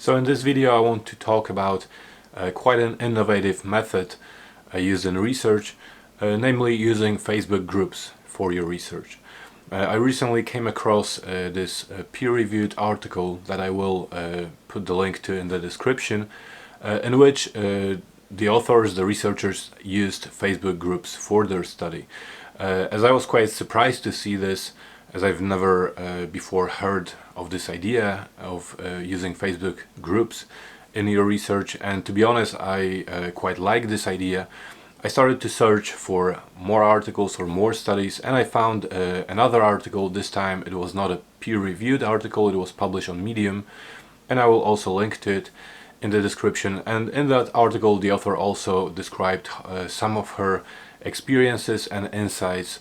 So in this video I want to talk about quite an innovative method used in research, namely using Facebook groups for your research. I recently came across this peer-reviewed article that I will put the link to in the description, in which the authors, the researchers, used Facebook groups for their study. As I was quite surprised to see this, as I've never before heard of this idea of using Facebook groups in your research, and to be honest, I quite like this idea. I started to search for more articles or more studies, and I found another article. This time it was not a peer-reviewed article, it was published on Medium, and I will also link to it in the description. And in that article the author also described some of her experiences and insights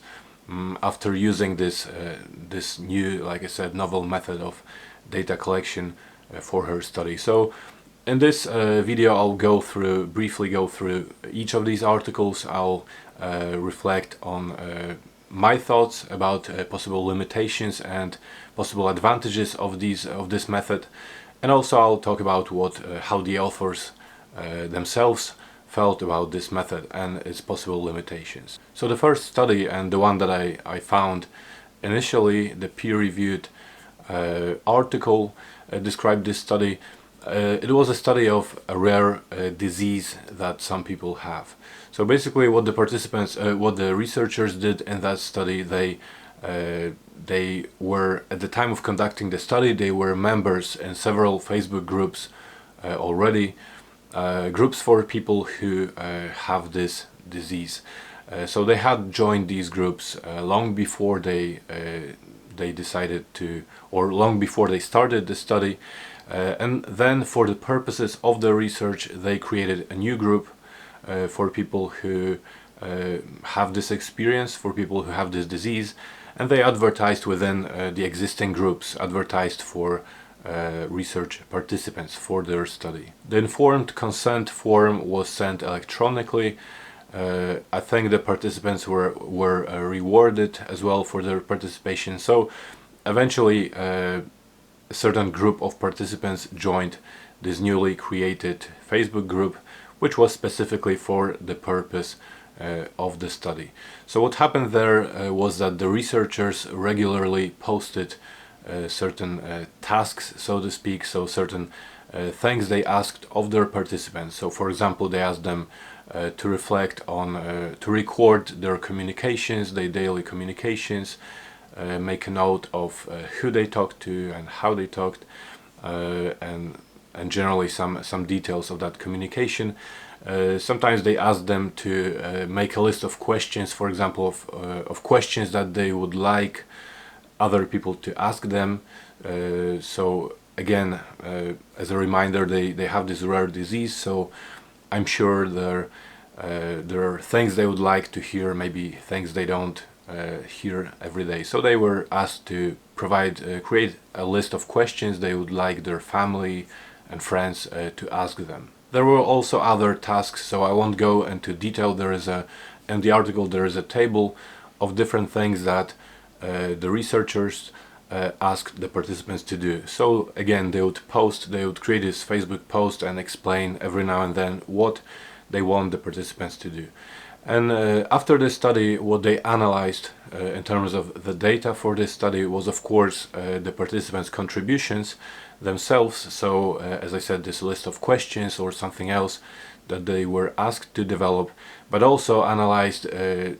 after using this new, like I said, novel method of data collection for her study. So in this video I'll briefly go through each of these articles. I'll reflect on my thoughts about possible limitations and possible advantages of this method, and also I'll talk about how the authors themselves felt about this method and its possible limitations. So the first study, and the one that I found initially, the peer-reviewed article described this study. It was a study of a rare disease that some people have. So basically what the researchers did in that study, they were, at the time of conducting the study, they were members in several Facebook groups already, groups for people who have this disease. So they had joined these groups long before they decided to, or long before they started the study, and then for the purposes of the research they created a new group for people who have this experience, for people who have this disease, and they advertised within the existing groups, advertised for research participants for their study. The informed consent form was sent electronically. I think the participants were rewarded as well for their participation. So eventually a certain group of participants joined this newly created Facebook group, which was specifically for the purpose of the study. So what happened there was that the researchers regularly posted certain tasks, so to speak, so certain things they asked of their participants. So for example, they asked them to reflect on, to record their communications, their daily communications, make a note of who they talked to and how they talked, and generally some details of that communication. Sometimes they asked them to make a list of questions, for example, of questions that they would like other people to ask them. So again, as a reminder, they have this rare disease, so I'm sure there are things they would like to hear, maybe things they don't hear every day. So they were asked to create a list of questions they would like their family and friends to ask them. There were also other tasks, so I won't go into detail. In the article there is a table of different things that the researchers asked the participants to do. So again, they would create this Facebook post and explain every now and then what they want the participants to do. And after this study, what they analyzed in terms of the data for this study was, of course, the participants' contributions themselves. So as I said, this list of questions or something else that they were asked to develop, but also analyzed, it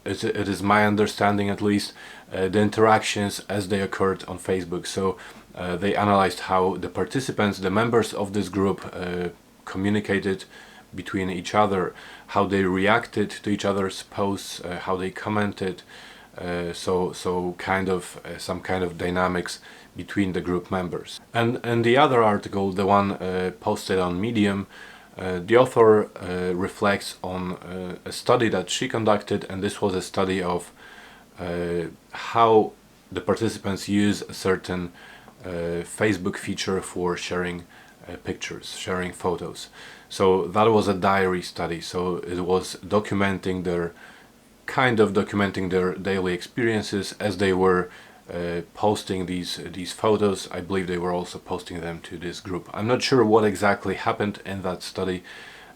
is my understanding at least, the interactions as they occurred on Facebook. So they analyzed how the participants, the members of this group, communicated between each other, how they reacted to each other's posts, how they commented, so kind of some kind of dynamics between the group members. And the other article, the one posted on Medium, the author reflects on a study that she conducted, and this was a study of how the participants use a certain Facebook feature for sharing pictures, sharing photos. So that was a diary study, so it was documenting their daily experiences as they were posting these photos. I believe they were also posting them to this group. I'm not sure what exactly happened in that study.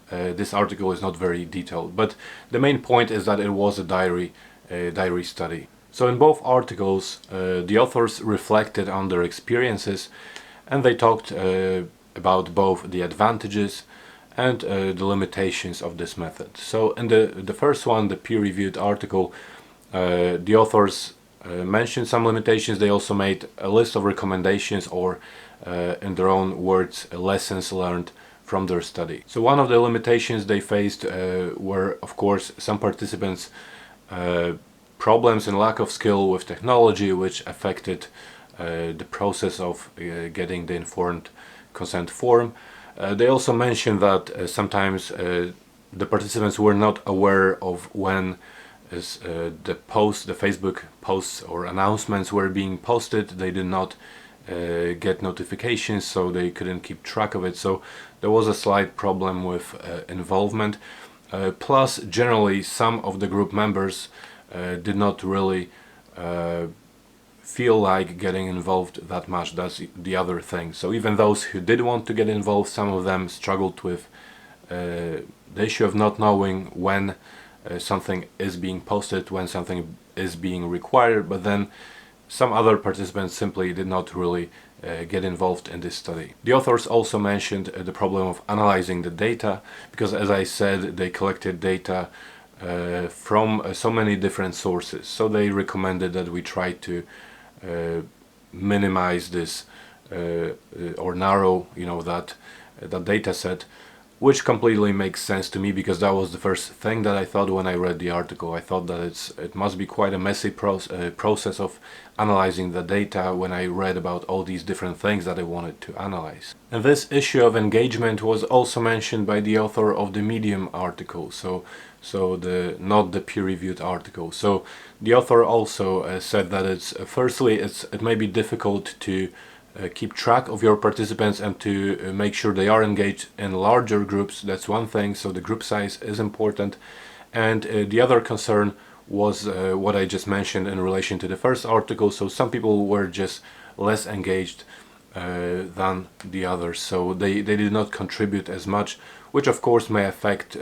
This article is not very detailed, but the main point is that it was a diary study. So in both articles, the authors reflected on their experiences, and they talked about both the advantages and the limitations of this method. So in the first one, the peer-reviewed article, the authors mentioned some limitations. They also made a list of recommendations, or in their own words, lessons learned from their study. So one of the limitations they faced were, of course, some participants' problems and lack of skill with technology, which affected the process of getting the informed consent form. They also mentioned that sometimes the participants were not aware of when the Facebook posts or announcements were being posted. They did not get notifications, so they couldn't keep track of it. So there was a slight problem with involvement. Plus, generally, some of the group members did not really feel like getting involved that much. That's the other thing. So even those who did want to get involved, some of them struggled with the issue of not knowing when something is being posted, when something is being required, but then some other participants simply did not really get involved in this study. The authors also mentioned the problem of analyzing the data, because as I said, they collected data from so many different sources. So they recommended that we try to minimize this or narrow, that data set, which completely makes sense to me, because that was the first thing that I thought when I read the article. I thought that it must be quite a messy process of analyzing the data when I read about all these different things that I wanted to analyze. And this issue of engagement was also mentioned by the author of the Medium article, not the peer-reviewed article. So the author also said that firstly it may be difficult to keep track of your participants and to make sure they are engaged in larger groups. That's one thing, so the group size is important. And the other concern was what I just mentioned in relation to the first article. So some people were just less engaged than the others, so they did not contribute as much, which of course may affect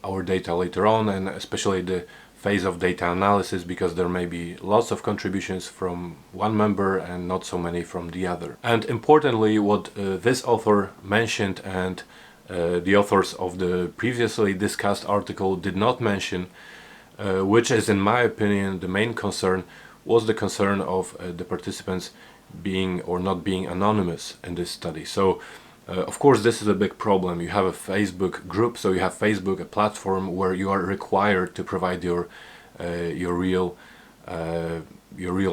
our data later on, and especially the phase of data analysis, because there may be lots of contributions from one member and not so many from the other. And importantly, what this author mentioned and the authors of the previously discussed article did not mention, which is in my opinion the main concern, was the concern of the participants being or not being anonymous in this study. So of course this is a big problem. You have a Facebook group, so you have Facebook, a platform where you are required to provide your real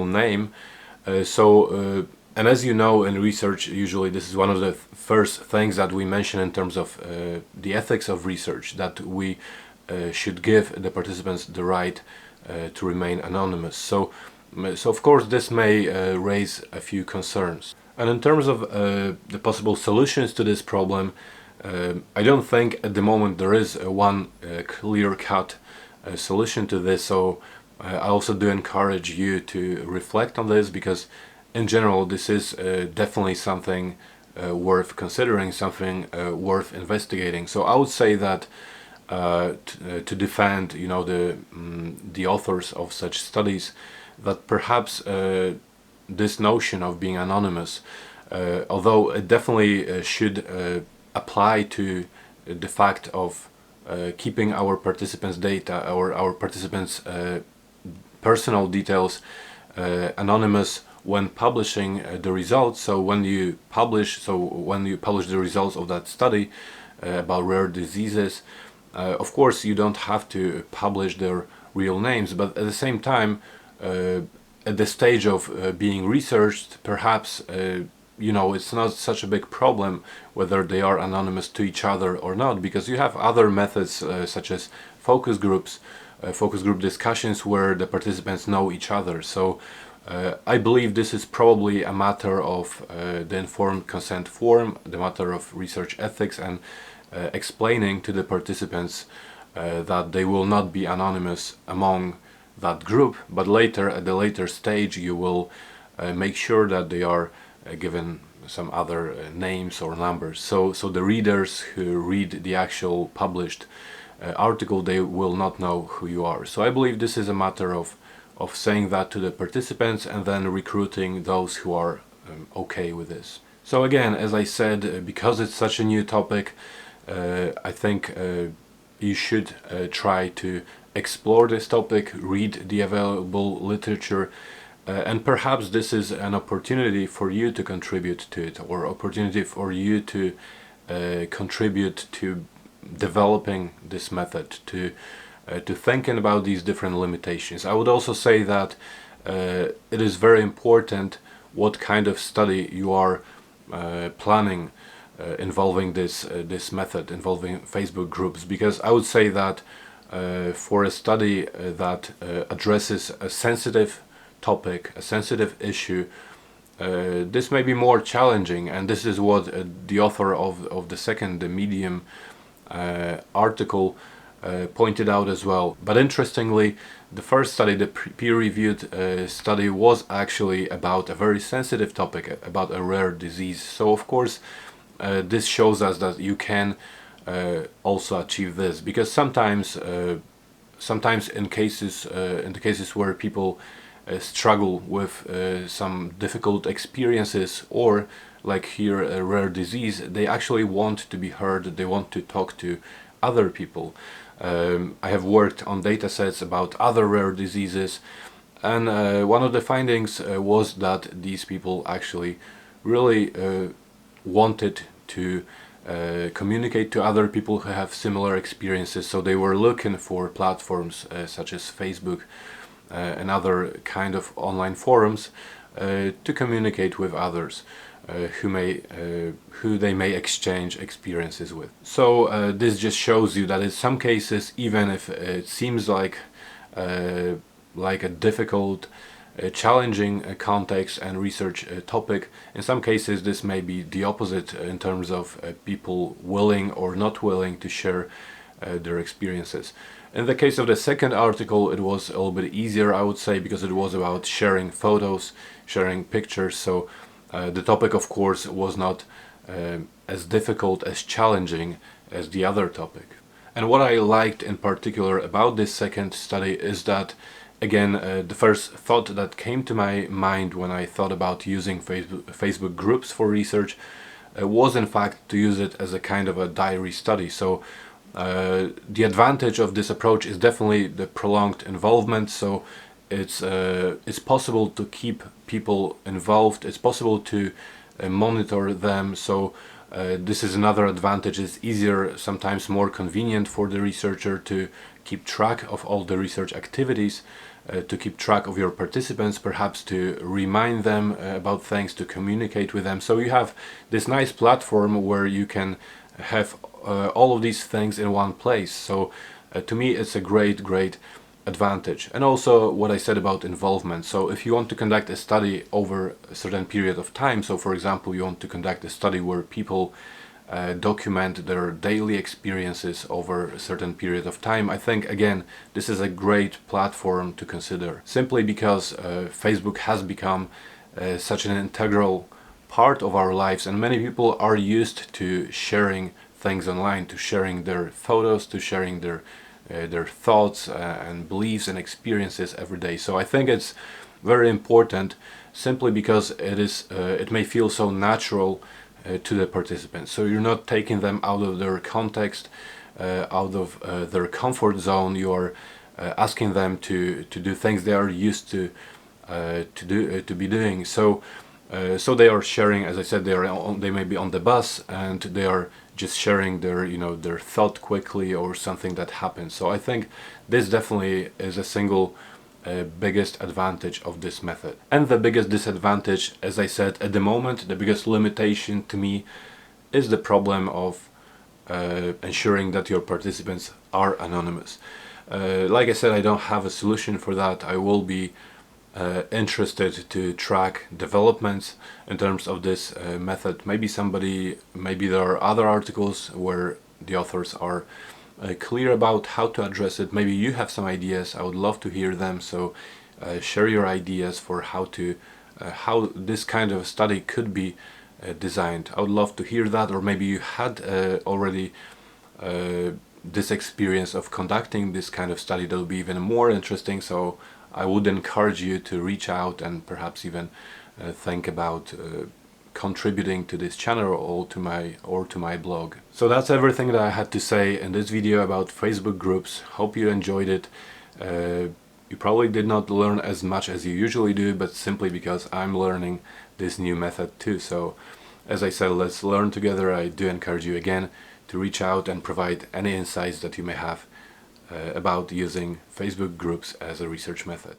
name. And as you know, in research, usually this is one of the first things that we mention in terms of the ethics of research, that we should give the participants the right to remain anonymous. So of course this may raise a few concerns. And in terms of the possible solutions to this problem, I don't think at the moment there is one clear-cut solution to this. So I also do encourage you to reflect on this, because in general this is definitely something worth considering, something worth investigating. So I would say that to defend, the authors of such studies, that perhaps this notion of being anonymous, although it definitely should apply to the fact of keeping our participants' data or our participants' personal details anonymous when publishing the results. So when you publish the results of that study about rare diseases, of course you don't have to publish their real names, but at the same time, at the stage of being researched, perhaps it's not such a big problem whether they are anonymous to each other or not, because you have other methods such as focus group discussions where the participants know each other. So I believe this is probably a matter of the informed consent form, the matter of research ethics, and explaining to the participants that they will not be anonymous among that group, but later, at the later stage, you will make sure that they are given some other names or numbers, so the readers who read the actual published article, they will not know who you are. So I believe this is a matter of saying that to the participants and then recruiting those who are okay with this. So again, as I said, because it's such a new topic, I think you should try to explore this topic, read the available literature, and perhaps this is an opportunity for you to contribute to it, or opportunity for you to contribute to developing this method, to thinking about these different limitations. I would also say that it is very important what kind of study you are planning involving this method, involving Facebook groups, because I would say that for a study that addresses a sensitive topic, a sensitive issue, this may be more challenging, and this is what the author of the second, the Medium article pointed out as well. But interestingly, the first study, the peer-reviewed study, was actually about a very sensitive topic, about a rare disease. So of course this shows us that you can also achieve this, because sometimes in the cases where people struggle with some difficult experiences, or like here a rare disease, they actually want to be heard, they want to talk to other people. I have worked on data sets about other rare diseases, and one of the findings was that these people actually really wanted to communicate to other people who have similar experiences. So they were looking for platforms such as Facebook and other kind of online forums to communicate with others who they may exchange experiences with. So this just shows you that in some cases, even if it seems like a difficult, challenging context and research topic, in some cases this may be the opposite in terms of people willing or not willing to share their experiences. In the case of the second article, it was a little bit easier, I would say, because it was about sharing photos, sharing pictures. So the topic, of course, was not as difficult, as challenging as the other topic. And what I liked in particular about this second study is that, again, the first thought that came to my mind when I thought about using Facebook groups for research was in fact to use it as a kind of a diary study. So the advantage of this approach is definitely the prolonged involvement. So it's possible to keep people involved, it's possible to monitor them. So this is another advantage. It's easier, sometimes more convenient for the researcher to keep track of all the research activities, to keep track of your participants, perhaps to remind them about things, to communicate with them. So you have this nice platform where you can have all of these things in one place. So to me it's a great advantage. And also what I said about involvement. So if you want to conduct a study over a certain period of time, so for example you want to conduct a study where people document their daily experiences over a certain period of time, I think again this is a great platform to consider, simply because Facebook has become such an integral part of our lives, and many people are used to sharing things online, to sharing their photos, to sharing their thoughts and beliefs and experiences every day. So I think it's very important, simply because it may feel so natural to the participants. So you're not taking them out of their context, out of their comfort zone. You are asking them to do things they are used to be doing. So they are sharing, as I said, they may be on the bus and they are just sharing their thought quickly or something that happens. So I think this definitely is a single biggest advantage of this method. And the biggest disadvantage, as I said, at the moment, the biggest limitation to me is the problem of ensuring that your participants are anonymous. Like I said, I don't have a solution for that. I will be interested to track developments in terms of this method. Maybe there are other articles where the authors are clear about how to address it. Maybe you have some ideas. I would love to hear them. So share your ideas for how to how this kind of study could be designed. I would love to hear that, or maybe you had already this experience of conducting this kind of study. That would be even more interesting. So I would encourage you to reach out and perhaps even think about contributing to this channel or to my blog. So that's everything that I had to say in this video about Facebook groups. Hope you enjoyed it. You probably did not learn as much as you usually do, but simply because I'm learning this new method too. So as I said, let's learn together. I do encourage you again to reach out and provide any insights that you may have about using Facebook groups as a research method.